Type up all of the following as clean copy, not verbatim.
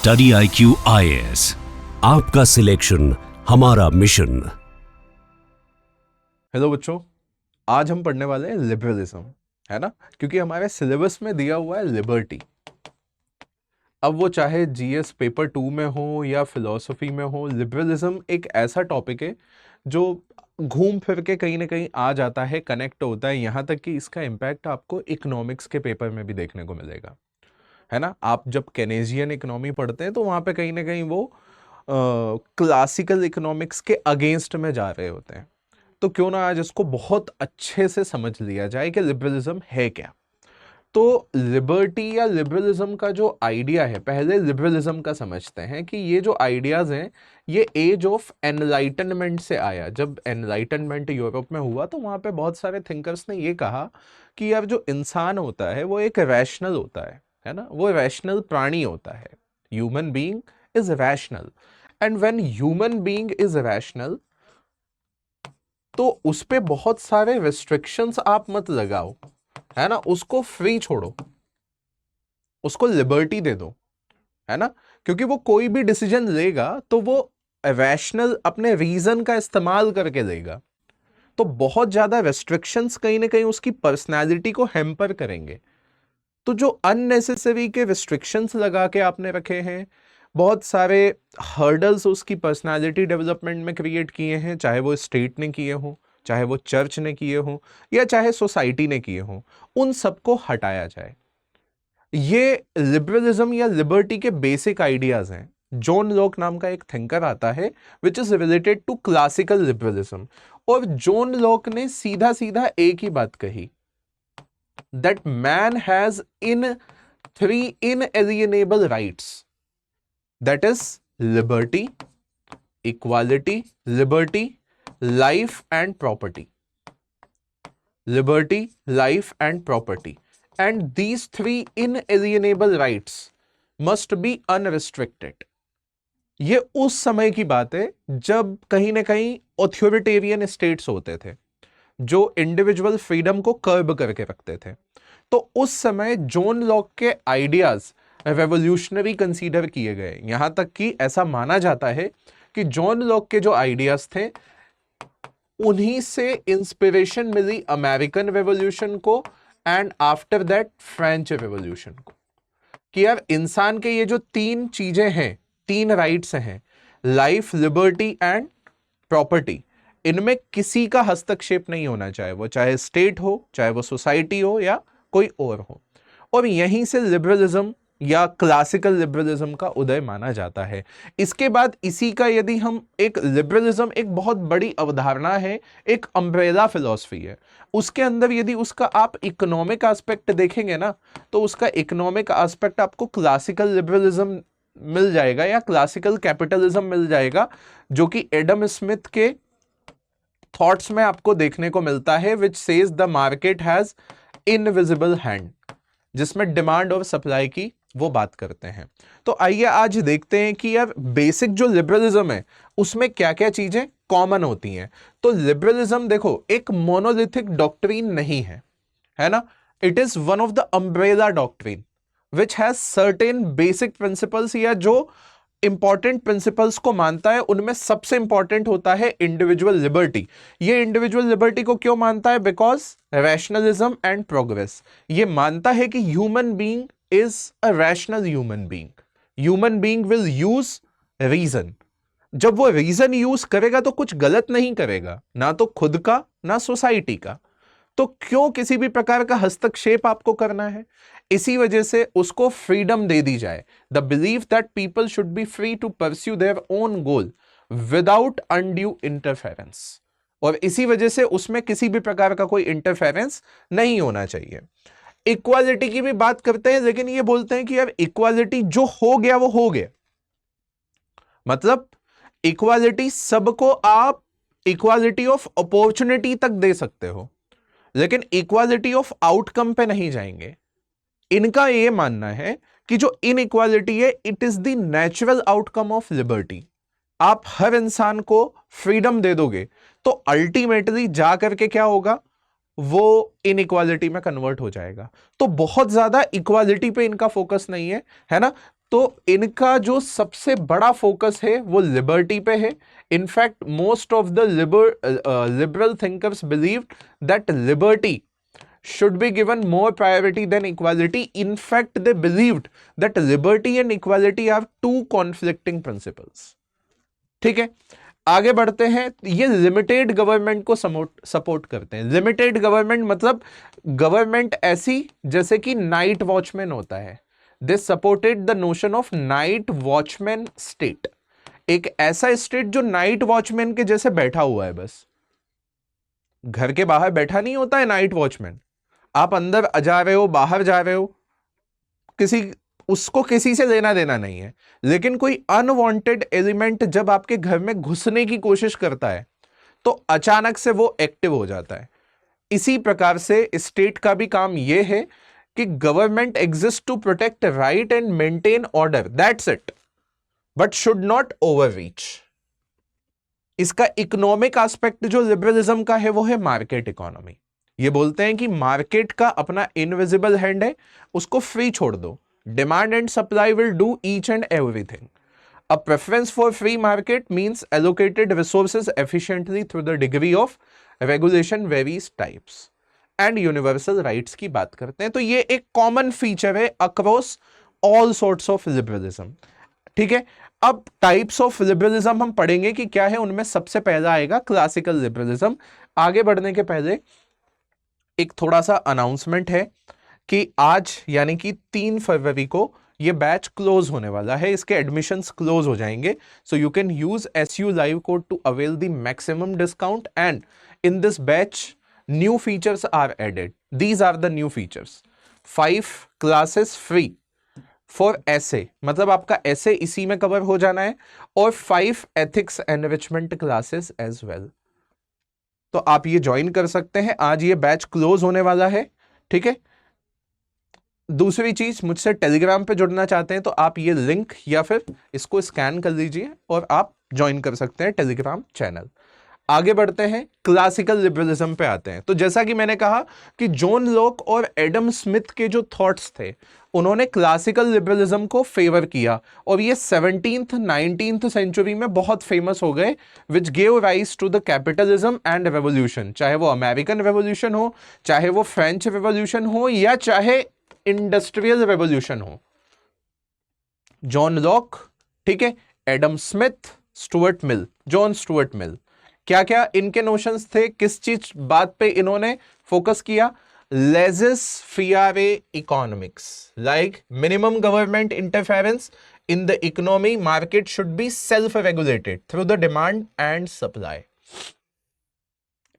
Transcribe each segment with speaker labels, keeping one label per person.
Speaker 1: Study IQ IAS, आपका selection हमारा mission.
Speaker 2: Hello बच्चों, आज हम पढ़ने वाले हैं लिबरलिज्म, है ना। क्योंकि हमारे सिलेबस में दिया हुआ है लिबर्टी। अब वो चाहे जीएस पेपर 2 में हो या फिलॉसफी में हो, लिबरलिज्म एक ऐसा टॉपिक है जो घूम फिर के कहीं ना कहीं आ जाता है, कनेक्ट होता है, यहाँ तक कि इसका इम्पैक्ट आपको इकोनॉमिक्स के पेपर में भी देखने को मिलेगा, है ना। आप जब केनेजियन इकोनॉमी पढ़ते हैं तो वहाँ पे कहीं ना कहीं वो क्लासिकल इकोनॉमिक्स के अगेंस्ट में जा रहे होते हैं। तो क्यों ना आज इसको बहुत अच्छे से समझ लिया जाए कि लिबरलिज्म है क्या। तो लिबर्टी या लिबरलिज्म का जो आइडिया है, पहले लिबरलिज्म का समझते हैं कि ये जो आइडियाज हैं ये एज ऑफ एनलाइटनमेंट से आया। जब एनलाइटनमेंट यूरोप में हुआ तो वहाँ पे बहुत सारे थिंकर्स ने ये कहा कि यार जो इंसान होता है वो एक रैशनल होता है ना, वो रैशनल प्राणी होता है। Human being is rational, and when human being is rational तो उस पे बहुत सारे रिस्ट्रिक्शंस आप मत लगाओ, है ना। उसको फ्री छोड़ो, उसको लिबर्टी दे दो, है ना। क्योंकि वो कोई भी डिसीजन लेगा तो वो रैशनल अपने रीजन का इस्तेमाल करके लेगा। तो बहुत ज्यादा रेस्ट्रिक्शंस कहीं ना कहीं उसकी पर्सनैलिटी को हैम्पर करेंगे। तो जो अननेसेसरी के रिस्ट्रिक्शंस लगा के आपने रखे हैं, बहुत सारे हर्डल्स उसकी पर्सनालिटी डेवलपमेंट में क्रिएट किए हैं, चाहे वो स्टेट ने किए हों, चाहे वो चर्च ने किए हों, या चाहे सोसाइटी ने किए हों, उन सबको हटाया जाए। ये लिबरलिज्म या लिबर्टी के बेसिक आइडियाज हैं। जॉन लॉक नाम का एक थिंकर आता है which is related to classical liberalism, और जॉन लॉक ने सीधा सीधा एक ही बात कही, that man has in 3 inalienable rights, that is liberty, equality, liberty, life and property. Liberty, life and property. And these 3 inalienable rights must be unrestricted. ये उस समय की बात है जब कहीं ना कहीं ऑथोरिटेरियन स्टेट्स होते थे जो इंडिविजुअल फ्रीडम को कर्ब करके रखते थे। तो उस समय जॉन लॉक के आइडियाज रेवोल्यूशनरी कंसीडर किए गए। यहां तक कि ऐसा माना जाता है कि जॉन लॉक के जो आइडियाज थे उन्हीं से इंस्पिरेशन मिली अमेरिकन रेवोल्यूशन को and after that French revolution को, कि यार इंसान के ये जो 3 चीजें हैं, 3 राइट्स हैं, लाइफ, लिबर्टी एंड प्रॉपर्टी, इनमें किसी का हस्तक्षेप नहीं होना चाहिए, वो चाहे स्टेट हो, चाहे वो सोसाइटी हो या कोई और हो। और यहीं से लिबरलिज्म या क्लासिकल लिबरलिज्म का उदय माना जाता है। इसके बाद इसी का यदि हम एक लिबरलिज्म एक बहुत बड़ी अवधारणा है, एक अम्ब्रेला फिलॉसफी है, उसके अंदर यदि उसका आप इकोनॉमिक एस्पेक्ट देखेंगे ना तो उसका इकोनॉमिक एस्पेक्ट आपको क्लासिकल लिबरलिज्म मिल जाएगा या क्लासिकल कैपिटलिज्म मिल जाएगा, जो कि एडम स्मिथ के थॉट्स में आपको देखने को मिलता है, which says the market has invisible hand, जिसमें डिमांड और सप्लाई की वो बात करते हैं। तो आइए आज देखते हैं कि यार बेसिक जो लिबरलिज्म है उसमें क्या क्या चीजें कॉमन होती हैं। तो लिबरलिज्म देखो एक मोनोलिथिक डॉक्ट्रिन नहीं है ना। It is one of the umbrella doctrine which has certain basic principles, या जो इंपॉर्टेंट प्रिंसिपल्स को मानता है उनमें सबसे इंपॉर्टेंट होता है इंडिविजुअल लिबर्टी। ये इंडिविजुअल लिबर्टी को क्यों मानता है? Because rationalism and progress. ये मानता है कि human being is a rational human being. Human being will use reason. जब वो रीजन यूज करेगा तो कुछ गलत नहीं करेगा, ना तो खुद का ना सोसाइटी का। तो क्यों किसी भी प्रकार का हस्तक्षेप आपको करना है? इसी वजह से उसको फ्रीडम दे दी जाए। They believe that people should be free to pursue their own goal without undue interference, और इसी वजह से उसमें किसी भी प्रकार का कोई इंटरफेरेंस नहीं होना चाहिए। इक्वालिटी की भी बात करते हैं, लेकिन ये बोलते हैं कि यार इक्वालिटी जो हो गया वो हो गया। मतलब इक्वालिटी सबको आप इक्वालिटी ऑफ अपॉर्चुनिटी तक दे सकते हो, लेकिन इक्वालिटी ऑफ आउटकम पे नहीं जाएंगे। इनका यह मानना है कि जो इनइक्वालिटी है it is the natural outcome of liberty. आप हर इंसान को फ्रीडम दे दोगे तो अल्टीमेटली जा करके क्या होगा, वो इनइक्वालिटी में कन्वर्ट हो जाएगा। तो बहुत ज्यादा इक्वालिटी पे इनका फोकस नहीं है ना। तो इनका जो सबसे बड़ा फोकस है वो लिबर्टी पे है। In fact most of the liberal thinkers believe that liberty should be given more priority than equality. In fact, they believed that liberty and equality are two conflicting principles. ठीक है, आगे बढ़ते हैं। ये लिमिटेड गवर्नमेंट को support करते हैं। Limited government मतलब गवर्नमेंट ऐसी जैसे कि नाइट वॉचमैन होता है। They supported the notion of night watchman state, एक ऐसा स्टेट जो नाइट वॉचमैन के जैसे बैठा हुआ है, बस घर के बाहर बैठा नहीं होता है नाइट वॉचमैन, आप अंदर जा रहे हो बाहर जा रहे हो, उसको किसी से लेना देना नहीं है। लेकिन कोई अनवांटेड एलिमेंट जब आपके घर में घुसने की कोशिश करता है तो अचानक से वो एक्टिव हो जाता है। इसी प्रकार से स्टेट का भी काम यह है कि government exist to protect right and maintain order, that's it, but should not overreach. इसका इकोनॉमिक एस्पेक्ट जो लिबरलिज्म का है वो है मार्केट इकोनॉमी। ये बोलते हैं कि मार्केट का अपना इनविजिबल हैंड है, उसको फ्री छोड़ दो। Demand and supply will do each and everything. A preference for free market means allocated resources efficiently through the degree of regulation various types and universal rights की बात करते हैं। तो ये एक कॉमन फीचर है across all sorts of liberalism. ठीक है, अब टाइप्स ऑफ लिबरलिज्म हम पढ़ेंगे कि क्या है। उनमें सबसे पहला आएगा क्लासिकल लिबरलिज्म। आगे बढ़ने के पहले एक थोड़ा सा अनाउंसमेंट है कि आज यानी कि 3 फरवरी को ये बैच क्लोज होने वाला है, इसके एडमिशंस क्लोज हो जाएंगे। So you can use SU live code to avail the maximum discount and in this batch new features are added. These are the new features. 5 classes free for essay, मतलब आपका एसे इसी में cover हो जाना है, और 5 ethics enrichment classes as well. तो आप ये ज्वाइन कर सकते हैं। आज ये बैच क्लोज होने वाला है। ठीक है, दूसरी चीज, मुझसे टेलीग्राम पे जुड़ना चाहते हैं तो आप ये लिंक या फिर इसको स्कैन कर लीजिए और आप ज्वाइन कर सकते हैं टेलीग्राम चैनल। आगे बढ़ते हैं, क्लासिकल लिबरलिज्म पे आते हैं। तो जैसा कि मैंने कहा कि जॉन लॉक और एडम स्मिथ के जो थॉट्स थे उन्होंने क्लासिकल लिबरलिज्म को फेवर किया और ये 17th 19th सेंचुरी में बहुत फेमस हो गए, which gave rise to the capitalism and revolution. चाहे वो अमेरिकन रेवोल्यूशन हो, चाहे वो फ्रेंच रेवोल्यूशन हो, या चाहे इंडस्ट्रियल रेवोल्यूशन हो। जॉन लॉक, ठीक है, Adam Smith, Stuart Mill, John Stuart Mill, क्या क्या इनके नोशंस थे, किस चीज बात पे इन्होंने फोकस किया? Laissez faire economics, like minimum government interference in the economy, market should be self regulated through the demand and supply.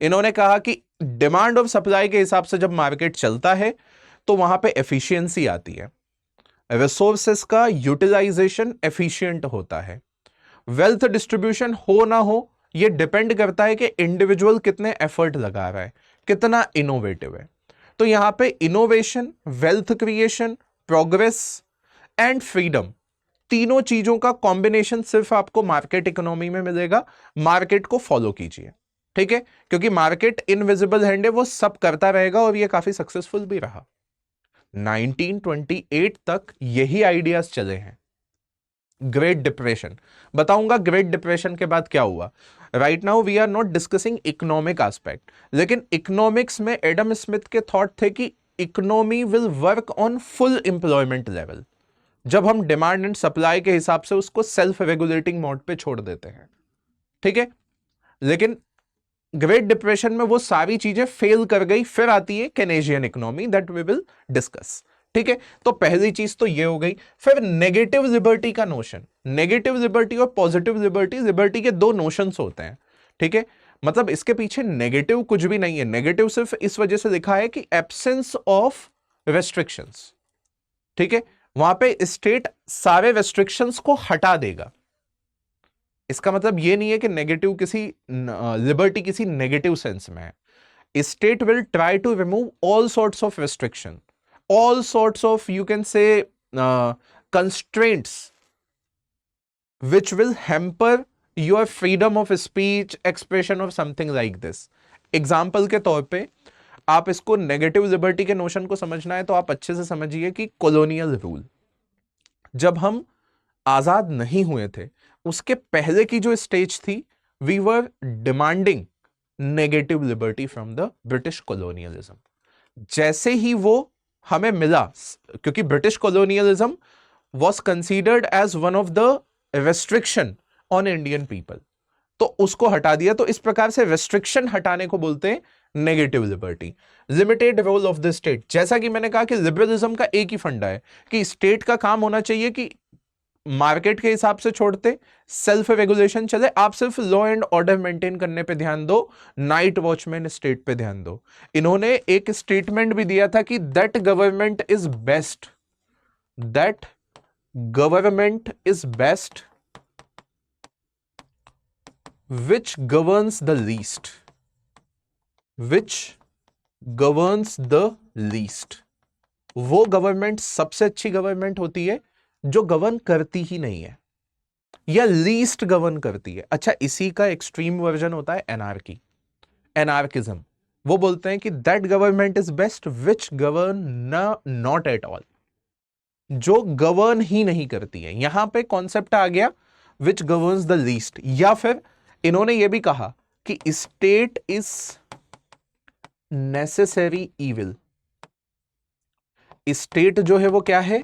Speaker 2: इन्होंने कहा कि डिमांड और सप्लाई के हिसाब से जब मार्केट चलता है तो वहां पे एफिशिएंसी आती है, रिसोर्सेस का यूटिलाइजेशन एफिशिएंट होता है। वेल्थ डिस्ट्रीब्यूशन हो ना हो ये डिपेंड करता है कि इंडिविजुअल कितने एफर्ट लगा रहा है, कितना इनोवेटिव है। तो यहां पे innovation, wealth creation, progress and freedom, तीनों चीजों का कॉम्बिनेशन सिर्फ आपको मार्केट इकोनॉमी में मिलेगा। मार्केट को फॉलो कीजिए, ठीक है, क्योंकि मार्केट इनविजिबल हैंड है, वो सब करता रहेगा और ये काफी सक्सेसफुल भी रहा। 1928 तक यही आइडियाज चले हैं। ग्रेट डिप्रेशन, बताऊंगा ग्रेट डिप्रेशन के बाद क्या हुआ। Right now we are not discussing economic aspect, लेकिन इकोनॉमिक्स में एडम स्मिथ के थॉट थे कि economy will work on full employment level, जब हम डिमांड एंड सप्लाई के हिसाब से उसको सेल्फ रेगुलेटिंग मोड पे छोड़ देते हैं, ठीक है। लेकिन ग्रेट डिप्रेशन में वो सारी चीजें फेल कर गई। फिर आती है Keynesian economy that we will discuss, ठीक है। तो पहली चीज तो ये हो गई। फिर नेगेटिव लिबर्टी का नोशन। नेगेटिव लिबर्टी और पॉजिटिव लिबर्टी, लिबर्टी के 2 नोशंस होते हैं, ठीक है। मतलब इसके पीछे नेगेटिव कुछ भी नहीं है। नेगेटिव सिर्फ इस वजह से लिखा है कि एब्सेंस ऑफ रेस्ट्रिक्शंस, ठीक है। वहां पे स्टेट सारे रेस्ट्रिक्शंस को हटा देगा। इसका मतलब ये नहीं है कि नेगेटिव किसी लिबर्टी किसी नेगेटिव सेंस में है। State will try to remove all sorts of restriction, all sorts of, you can say, constraints which will hamper your freedom of speech, expression or something like this. Example के तौर पे आप इसको negative liberty के notion को समझना है तो आप अच्छे से समझिए कि कॉलोनियल रूल, जब हम आजाद नहीं हुए थे उसके पहले की जो स्टेज थी, we were demanding negative liberty from the British colonialism. जैसे ही वो हमें मिला, क्योंकि British colonialism was considered as one of the restriction on Indian people, तो उसको हटा दिया। तो इस प्रकार से रेस्ट्रिक्शन हटाने को बोलते हैं negative liberty. Limited role of the state, जैसा कि मैंने कहा कि लिबरलिज्म का एक ही फंडा है कि स्टेट का काम होना चाहिए कि मार्केट के हिसाब से छोड़ते, सेल्फ रेगुलेशन चले, आप सिर्फ लॉ एंड ऑर्डर मेंटेन करने पे ध्यान दो, नाइट वॉचमैन स्टेट पे ध्यान दो। इन्होंने एक स्टेटमेंट भी दिया था कि that government is best, that government is best which governs the least, which governs the least। वो गवर्नमेंट सबसे अच्छी गवर्नमेंट होती है जो गवर्न करती ही नहीं है या लीस्ट गवर्न करती है। अच्छा, इसी का एक्सट्रीम वर्जन होता है एनार्की, एनार्किज्म। वो बोलते हैं कि that government is best which govern not at all, जो गवर्न ही नहीं करती है। यहां पे कॉन्सेप्ट आ गया विच गवर्न्स द लीस्ट। या फिर इन्होंने यह भी कहा कि state is necessary evil. State जो है वो क्या है,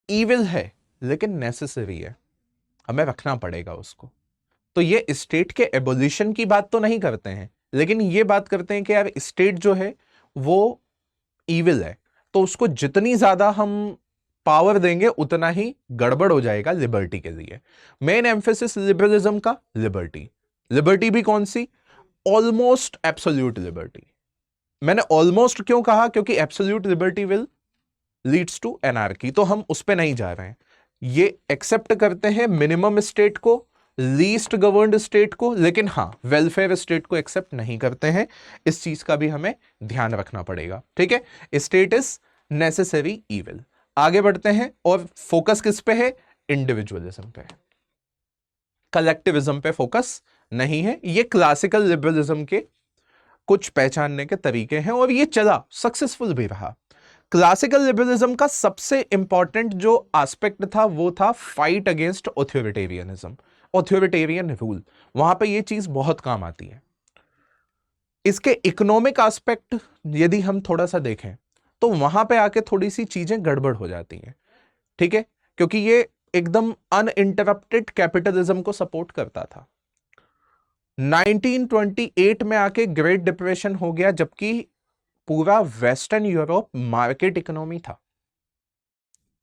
Speaker 2: इविल है लेकिन नेसेसरी है, हमें रखना पड़ेगा उसको। तो ये स्टेट के एबोलिशन की बात तो नहीं करते हैं, लेकिन ये बात करते हैं कि यार स्टेट जो है वो इविल है, तो उसको जितनी ज्यादा हम पावर देंगे उतना ही गड़बड़ हो जाएगा लिबर्टी के लिए। मेन एम्फेसिस लिबरलिज्म का लिबर्टी। लिबर्टी भी कौन सी, ऑलमोस्ट एब्सोल्यूट लिबर्टी। मैंने ऑलमोस्ट क्यों कहा, क्योंकि absolute liberty will leads to anarchy, तो हम उस पे नहीं जा रहे हैं। ये एक्सेप्ट करते हैं मिनिमम स्टेट को, लीस्ट गवर्नड स्टेट को, लेकिन हां वेलफेयर स्टेट को एक्सेप्ट नहीं करते हैं। इस चीज का भी हमें ध्यान रखना पड़ेगा, ठीक है। State is necessary evil. आगे बढ़ते हैं और फोकस किस पे है, इंडिविजुअलिज्म पे, कलेक्टिविज्म पे फोकस नहीं है। ये क्लासिकल लिबरलिज्म के कुछ पहचानने के तरीके हैं और ये चला, सक्सेसफुल भी रहा। क्लासिकल लिबरलिज्म का सबसे इंपॉर्टेंट जो एस्पेक्ट था वो था fight against authoritarianism, authoritarian rule. वहां पे ये चीज बहुत काम आती है। इसके इकोनॉमिक एस्पेक्ट यदि हम थोड़ा सा देखें तो वहां पे आके थोड़ी सी चीजें गड़बड़ हो जाती हैं, ठीक है, क्योंकि ये एकदम अनइंटरप्टेड कैपिटलिज्म को सपोर्ट करता था। 1928 में आके ग्रेट डिप्रेशन हो गया, जबकि पूरा वेस्टर्न यूरोप मार्केट इकोनॉमी था,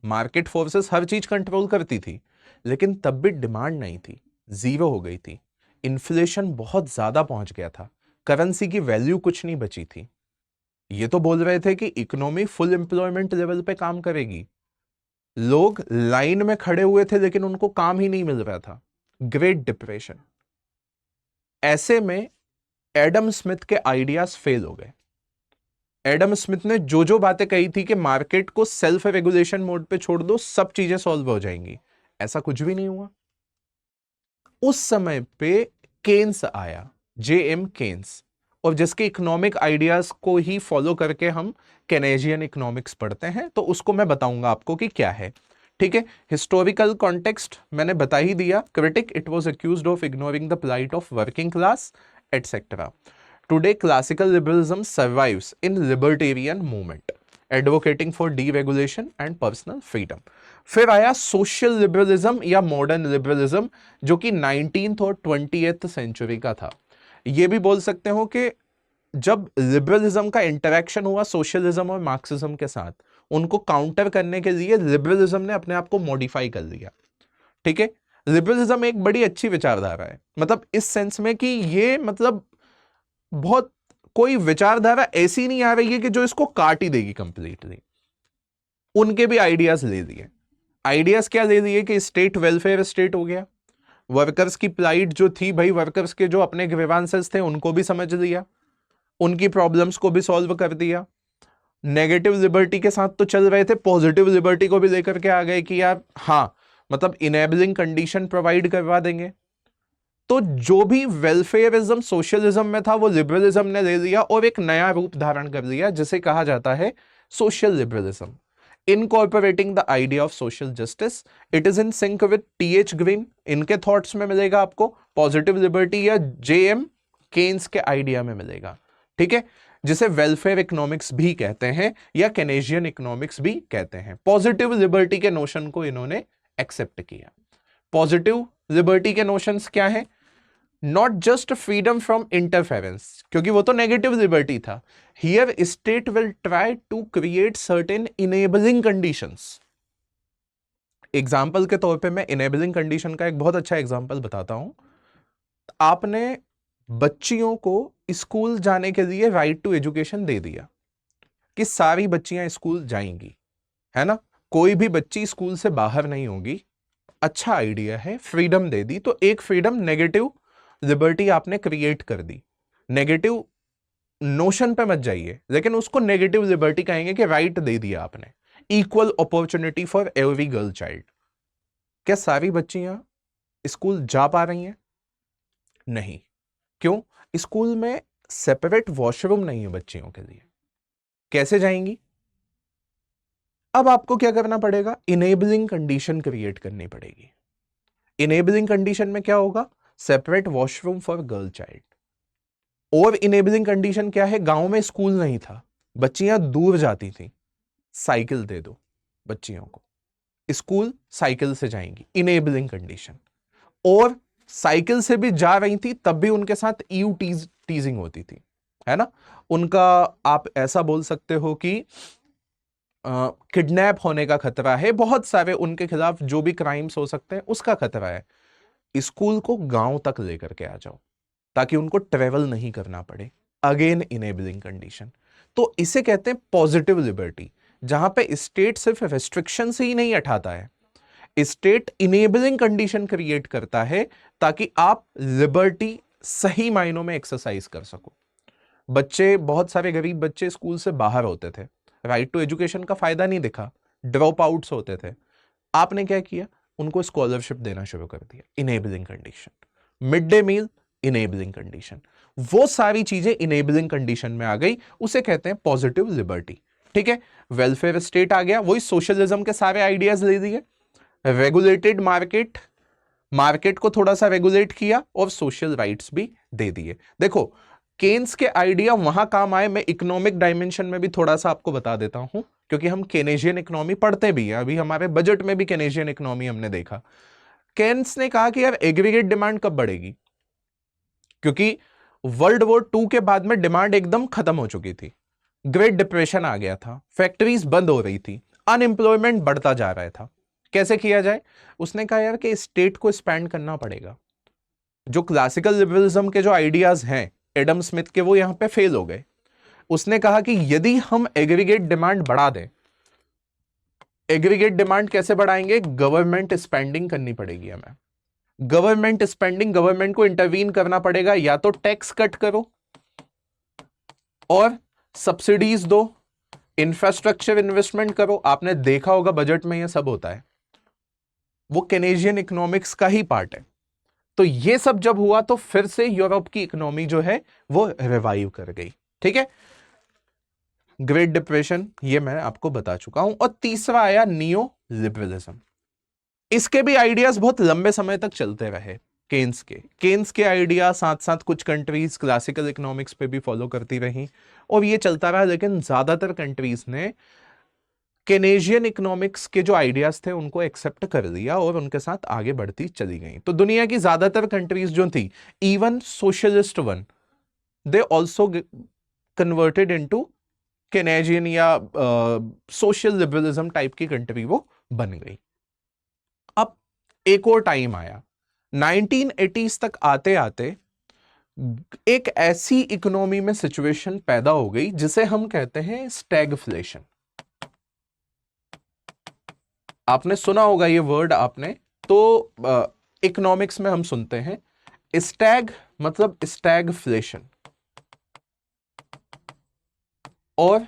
Speaker 2: मार्केट फोर्सेस हर चीज कंट्रोल करती थी, लेकिन तब भी डिमांड नहीं थी, जीरो हो गई थी, इन्फ्लेशन बहुत ज्यादा पहुंच गया था, करेंसी की वैल्यू कुछ नहीं बची थी। ये तो बोल रहे थे कि इकोनॉमी फुल एम्प्लॉयमेंट लेवल पे काम करेगी, लोग लाइन में खड़े हुए थे लेकिन उनको काम ही नहीं मिल रहा था, ग्रेट डिप्रेशन। ऐसे में एडम स्मिथ के आइडियाज फेल हो गए। एडम स्मिथ ने जो जो बातें कही थी कि मार्केट को सेल्फ रेगुलेशन मोड पे छोड़ दो, सब चीजें सॉल्व हो जाएंगी, ऐसा कुछ भी नहीं हुआ। उस समय पे केन्स आया, J.M. केन्स, और जिसके इकोनॉमिक आइडियाज को ही फॉलो करके हम केनेजियन इकोनॉमिक्स पढ़ते हैं, तो उसको मैं बताऊंगा आपको कि क्या है, ठीक है। हिस्टोरिकल कॉन्टेक्स्ट मैंने बता ही दिया। Critic, it was accused of ignoring the plight of working class et cetera. Today classical liberalism survives in libertarian movement advocating for deregulation and personal freedom. फिर आया सोशल लिबरलिज्म या मॉडर्न लिबरलिज्म, जो कि 19th और 20th सेंचुरी का था। ये भी बोल सकते हो कि जब लिबरलिज्म का इंटरेक्शन हुआ सोशलिज्म और मार्क्सिज्म के साथ, उनको काउंटर करने के लिए लिबरलिज्म ने अपने आप को मॉडिफाई कर लिया, ठीक है। लिबरलिज्म एक बड़ी अच्छी विचारधारा है, मतलब इस सेंस में कि ये मतलब बहुत कोई विचारधारा ऐसी नहीं आ रही है कि जो इसको काट ही देगी कंप्लीटली। उनके भी आइडियाज ले लिए। आइडियाज क्या ले लिए कि स्टेट वेलफेयर स्टेट हो गया, वर्कर्स की प्लाइट जो थी भाई, वर्कर्स के जो अपने ग्रीवांसेस थे उनको भी समझ लिया, उनकी प्रॉब्लम्स को भी सॉल्व कर दिया। नेगेटिव लिबर्टी के साथ तो चल रहे थे, पॉजिटिव लिबर्टी को भी लेकर के आ गए कि यार हाँ, मतलब इनेबलिंग कंडीशन प्रोवाइड करवा देंगे, तो जो भी वेलफेयरिज्म सोशलिज्म में था वो लिबरलिज्म ने ले लिया और एक नया रूप धारण कर लिया जिसे कहा जाता है social liberalism, incorporating the idea of social justice. It is in sync with T H Green, इनके थॉट्स में मिलेगा आपको पॉजिटिव लिबर्टी, या जेएम केन्स के आइडिया में मिलेगा, ठीक है, जिसे वेलफेयर इकोनॉमिक्स भी कहते हैं या केनेजियन इकोनॉमिक्स भी कहते हैं। पॉजिटिव लिबर्टी के नोशन को इन्होंने एक्सेप्ट किया। पॉजिटिव लिबर्टी के नोशंस क्या है? Not just freedom from interference, क्योंकि वो तो नेगेटिव लिबर्टी था। Here state will try to create certain enabling conditions. Example के तौर पे मैं इनेबलिंग कंडीशन का एक बहुत अच्छा एग्जाम्पल बताता हूं। आपने बच्चियों को स्कूल जाने के लिए राइट टू एजुकेशन दे दिया कि सारी बच्चियां स्कूल जाएंगी, है ना, कोई भी बच्ची स्कूल से बाहर नहीं होगी। अच्छा आइडिया है, फ्रीडम दे दी, तो एक फ्रीडम नेगेटिव लिबर्टी आपने क्रिएट कर दी। नेगेटिव नोशन पे मत जाइए, लेकिन उसको नेगेटिव लिबर्टी कहेंगे कि राइट दे दिया आपने, equal opportunity for every girl child. क्या सारी बच्चियां स्कूल जा पा रही हैं? नहीं। क्यों? स्कूल में सेपरेट वॉशरूम नहीं है बच्चियों के लिए, कैसे जाएंगी? अब आपको क्या करना पड़ेगा? इनेबलिंग कंडीशन क्रिएट करनी पड़ेगी। इनेबलिंग कंडीशन में क्या होगा? Separate washroom for girl child. और इनेबलिंग कंडीशन क्या है? गांव में स्कूल नहीं था, बच्चियां दूर जाती थी, साइकिल दे दो बच्चियों को, स्कूल साइकिल से जाएंगी, इनेबलिंग कंडीशन। और साइकिल से भी जा रही थी तब भी उनके साथ टीजिंग होती थी, है ना, उनका आप ऐसा बोल सकते हो कि किडनैप होने का खतरा है, बहुत सारे उनके खिलाफ जो भी क्राइम्स हो सकते हैं उसका खतरा है। स्कूल को गांव तक लेकर के आ जाओ ताकि उनको ट्रेवल नहीं करना पड़े। Again enabling condition. तो इसे कहते हैं पॉजिटिव लिबर्टी, जहां पे स्टेट सिर्फ रेस्ट्रिक्शन से ही नहीं हटाता है, स्टेट इनेबलिंग कंडीशन क्रिएट करता है ताकि आप लिबर्टी सही मायनों में एक्सरसाइज कर सको। बच्चे, बहुत सारे गरीब बच्चे स्कूल से बाहर होते थे, राइट टू एजुकेशन का फायदा नहीं दिखा, ड्रॉप आउट्स होते थे। आपने क्या किया? उनको स्कॉलरशिप देना शुरू कर दिया, enabling condition. Mid day meal, enabling condition. वो सारी चीजें इनेबलिंग कंडीशन में आ गई, उसे कहते हैं पॉजिटिव लिबर्टी, ठीक है। वेलफेयर स्टेट आ गया, वही सोशलिज्म के सारे आइडियाज ले दिए। रेगुलेटेड मार्केट, मार्केट को थोड़ा सा रेगुलेट किया और सोशल राइट्स भी दे दिए। देखो, केन्स के आइडिया वहां काम आए। मैं इकोनॉमिक डायमेंशन में भी थोड़ा सा आपको बता देता हूं, क्योंकि हम केनेजियन इकोनॉमी पढ़ते भी हैं, अभी हमारे बजट में भी केनेजियन इकोनॉमी हमने देखा। केन्स ने कहा कि यार एग्रीगेट डिमांड कब बढ़ेगी, क्योंकि वर्ल्ड वॉर 2 के बाद में डिमांड एकदम खत्म हो चुकी थी, ग्रेट डिप्रेशन आ गया था, फैक्ट्रीज बंद हो रही थी, अनएम्प्लॉयमेंट बढ़ता जा रहा था। कैसे किया जाए? उसने कहा यार कि स्टेट को स्पेंड करना पड़ेगा। जो क्लासिकल लिबरलिज्म के जो आइडियाज हैं एडम स्मिथ के, वो यहां पे फेल हो गए। उसने कहा कि यदि हम एग्रीगेट डिमांड बढ़ा दें, एग्रीगेट डिमांड कैसे बढ़ाएंगे? गवर्नमेंट स्पेंडिंग करनी पड़ेगी हमें। गवर्नमेंट स्पेंडिंग, गवर्नमेंट को इंटरवीन करना पड़ेगा, या तो टैक्स कट करो और सब्सिडीज दो, इंफ्रास्ट्रक्चर इन्वेस्टमेंट करो। आपने देखा होगा बजट में ये सब होता है, वो केनेजियन इकोनॉमिक्स का ही पार्ट है। तो ये सब जब हुआ तो फिर से यूरोप की इकोनॉमी जो है वो रिवाइव कर गई, ठीक है। ग्रेट डिप्रेशन ये मैं आपको बता चुका हूं। और तीसरा आया नियो लिबरलिज्म। इसके भी आइडियाज बहुत लंबे समय तक चलते रहे। केन्स के आइडिया साथ साथ कुछ कंट्रीज क्लासिकल इकोनॉमिक्स पे भी फॉलो करती रही और ये चलता रहा, लेकिन ज्यादातर कंट्रीज ने केनेजियन इकोनॉमिक्स के जो आइडियाज थे उनको एक्सेप्ट कर लिया और उनके साथ आगे बढ़ती चली गई। तो दुनिया की ज्यादातर कंट्रीज जो थी, even socialist one, they also converted into Keynesian या सोशल लिबरलिज्म टाइप की कंट्री वो बन गई। अब एक और टाइम आया 1980s तक आते आते, एक ऐसी इकोनॉमी में सिचुएशन पैदा हो गई जिसे हम कहते हैं स्टैगफ्लेशन। आपने सुना होगा ये वर्ड आपने, तो इकोनॉमिक्स में हम सुनते हैं स्टैग मतलब स्टैगफ्लेशन, और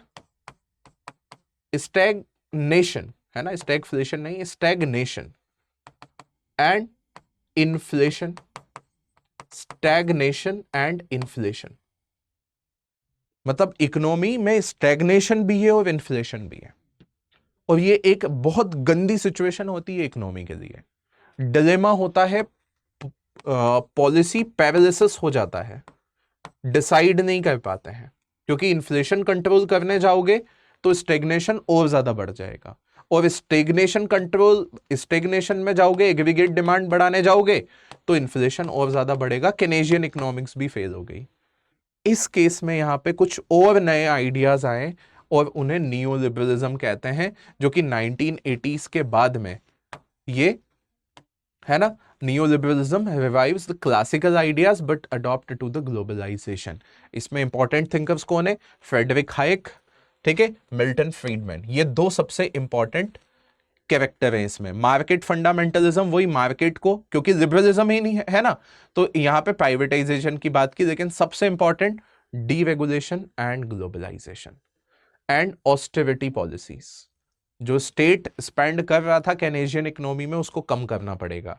Speaker 2: स्टैगनेशन, है ना, स्टैगफ्लेशन नहीं, stagnation and inflation. Stagnation and inflation. मतलब इकोनॉमी में स्टैग्नेशन भी है और इन्फ्लेशन भी है, और ये एक बहुत गंदी सिचुएशन होती है इकोनॉमी के लिए। डिलेमा होता है, पॉलिसी पैरालिसिस हो जाता है, डिसाइड नहीं कर पाते हैं, क्योंकि इन्फ्लेशन कंट्रोल करने जाओगे तो स्टेग्नेशन और ज्यादा बढ़ जाएगा, और स्टेग्नेशन में जाओगे, एग्रीगेट डिमांड बढ़ाने जाओगे तो इन्फ्लेशन और ज्यादा बढ़ेगा, केनेजियन इकोनॉमिक्स भी फेल हो गई। इस केस में यहां पे कुछ और नए आइडियाज आए और उन्हें नियो लिबरलिज्म कहते हैं, जो कि 1980s के बाद में ये है ना, neoliberalism revives the classical ideas but adopt to the globalization. इसमें इंपॉर्टेंट थिंकर्स कौन है? फ्रेडरिक हाइक, ठीक है, मिल्टन फ्रीडमैन, ये दो सबसे इंपॉर्टेंट कैरेक्टर है इसमें। मार्केट फंडामेंटलिज्म, वही मार्केट को, क्योंकि लिबरलिज्म ही नहीं है ना, तो यहां पे प्राइवेटाइजेशन की बात की, लेकिन सबसे important deregulation and globalisation and austerity policies. जो स्टेट स्पेंड कर रहा था केनेजियन इकोनॉमी में, उसको कम करना पड़ेगा।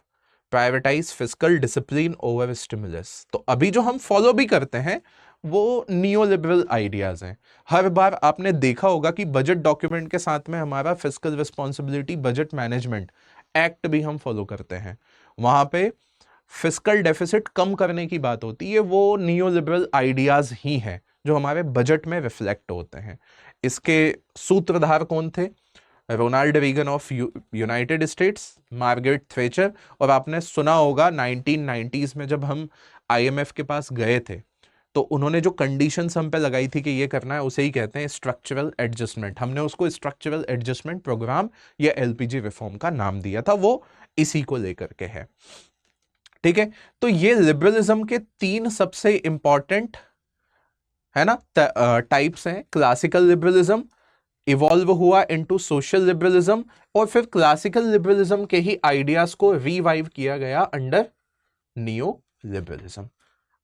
Speaker 2: Privatise fiscal discipline over stimulus. तो अभी जो हम फॉलो भी करते हैं वो नियो लिबरल आइडियाज हैं। हर बार आपने देखा होगा कि बजट डॉक्यूमेंट के साथ में हमारा fiscal responsibility budget management act भी हम फॉलो करते हैं, वहां पे फिस्कल डेफिसिट कम करने की बात होती है। वो नियो लिबरल आइडियाज ही हैं जो हमारे बजट में रिफ्लेक्ट होते हैं। इसके सूत्रधार कौन थे? Ronald Reagan of United States, Margaret Thatcher, और आपने सुना होगा 1990s में जब हम IMF के पास गए थे तो उन्होंने जो कंडीशंस हम पे लगाई थी कि ये करना है, उसे ही कहते हैं स्ट्रक्चरल एडजस्टमेंट। हमने उसको स्ट्रक्चरल एडजस्टमेंट प्रोग्राम या LPG रिफॉर्म का नाम दिया था, वो इसी को लेकर के है, ठीक है। तो ये लिबरलिज्म के 3 सबसे इंपॉर्टेंट है ना टाइप्स हैं। क्लासिकल लिबरलिज्म इवॉल्व हुआ इनटू सोशल लिबरलिज्म, और फिर क्लासिकल लिबरलिज्म के ही आइडियाज को रिवाइव किया गया under neo liberalism.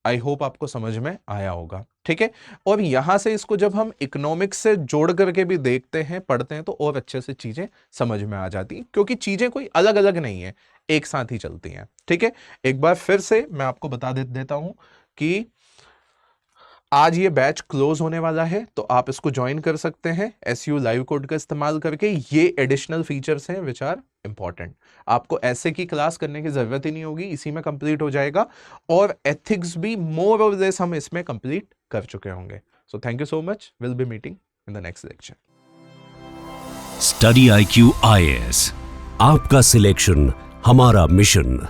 Speaker 2: I hope आपको समझ में आया होगा, ठीक है। और यहां से इसको जब हम इकोनॉमिक्स से जोड़ करके भी देखते हैं, पढ़ते हैं, तो और अच्छे से चीजें समझ में आ जाती, क्योंकि चीजें कोई अलग अलग नहीं है, एक साथ ही चलती हैं, ठीक है। एक बार फिर से मैं आपको बता देता हूं कि आज ये बैच क्लोज होने वाला है, तो आप इसको ज्वाइन कर सकते हैं SU लाइव कोड का इस्तेमाल करके। ये एडिशनल फीचर्स हैं विच आर इंपॉर्टेंट। आपको ऐसे की क्लास करने की जरूरत ही नहीं होगी, इसी में कंप्लीट हो जाएगा, और एथिक्स भी मोर और लेस हम इसमें कंप्लीट कर चुके होंगे। So thank you so much, will be meeting in the next lecture.
Speaker 1: Study IQ IAS, आपका सिलेक्शन हमारा मिशन।